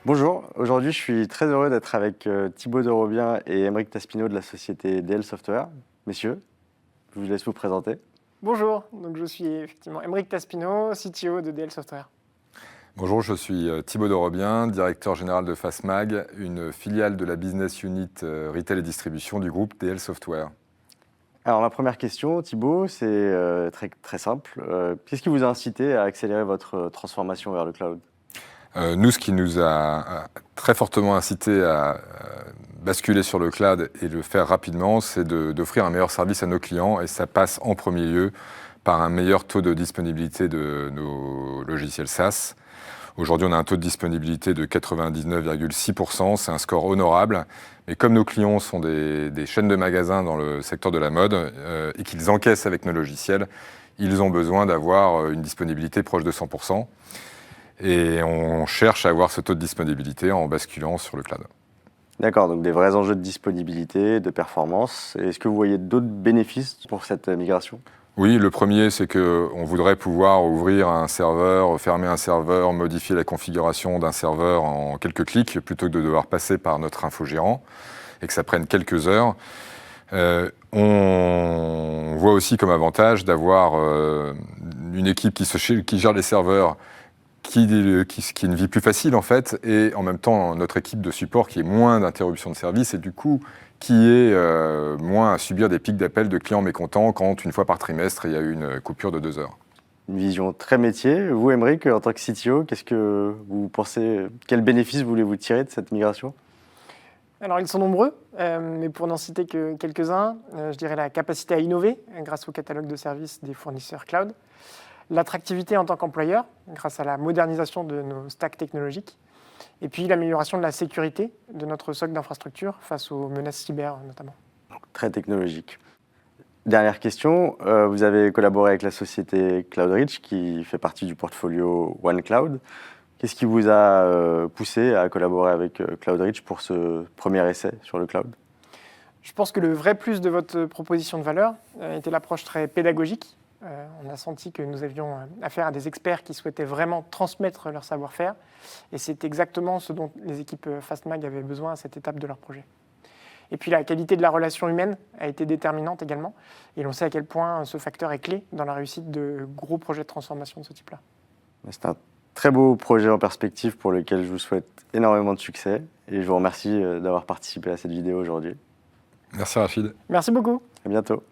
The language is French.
Bonjour, aujourd'hui je suis très heureux d'être avec Thibaut de Robien et Aymeric Taspino de la société DL Software. Messieurs, je vous laisse vous présenter. Bonjour, donc je suis effectivement Aymeric Taspino, CTO de DL Software. Bonjour, je suis Thibaut de Robien, directeur général de Fastmag, une filiale de la business unit retail et distribution du groupe DL Software. Alors ma première question, Thibaut, c'est très simple. Qu'est-ce qui vous a incité à accélérer votre transformation vers le cloud ? Nous, ce qui nous a très fortement incité à basculer sur le cloud et le faire rapidement, c'est d'offrir un meilleur service à nos clients, et ça passe en premier lieu par un meilleur taux de disponibilité de nos logiciels SaaS. Aujourd'hui, on a un taux de disponibilité de 99,6%, c'est un score honorable. Mais comme nos clients sont des chaînes de magasins dans le secteur de la mode et qu'ils encaissent avec nos logiciels, ils ont besoin d'avoir une disponibilité proche de 100%. Et on cherche à avoir ce taux de disponibilité en basculant sur le cloud. D'accord, donc des vrais enjeux de disponibilité, de performance. Est-ce que vous voyez d'autres bénéfices pour cette migration ? Oui, le premier, c'est qu'on voudrait pouvoir ouvrir un serveur, fermer un serveur, modifier la configuration d'un serveur en quelques clics, plutôt que de devoir passer par notre infogérant, et que ça prenne quelques heures. On voit aussi comme avantage d'avoir une équipe qui gère les serveurs, qui est une vie plus facile en fait, et en même temps notre équipe de support qui est moins d'interruptions de service, et du coup qui est moins à subir des pics d'appels de clients mécontents quand une fois par trimestre il y a eu une coupure de 2 heures. Une vision très métier. Vous, Aymeric, en tant que CTO, qu'est-ce que vous pensez, quels bénéfices voulez-vous tirer de cette migration ? Alors ils sont nombreux, mais pour n'en citer que quelques-uns, je dirais la capacité à innover grâce au catalogue de services des fournisseurs cloud, l'attractivité en tant qu'employeur grâce à la modernisation de nos stacks technologiques, et puis l'amélioration de la sécurité de notre socle d'infrastructure face aux menaces cyber notamment. Très technologique. Dernière question, vous avez collaboré avec la société Cloudreach qui fait partie du portfolio OneCloud. Qu'est-ce qui vous a poussé à collaborer avec Cloudreach pour ce premier essai sur le cloud ? Je pense que le vrai plus de votre proposition de valeur était l'approche très pédagogique. On a senti que nous avions affaire à des experts qui souhaitaient vraiment transmettre leur savoir-faire, et c'est exactement ce dont les équipes Fastmag avaient besoin à cette étape de leur projet. Et puis la qualité de la relation humaine a été déterminante également, et l'on sait à quel point ce facteur est clé dans la réussite de gros projets de transformation de ce type-là. C'est un très beau projet en perspective pour lequel je vous souhaite énormément de succès, et je vous remercie d'avoir participé à cette vidéo aujourd'hui. Merci Rachid. Merci beaucoup. À bientôt.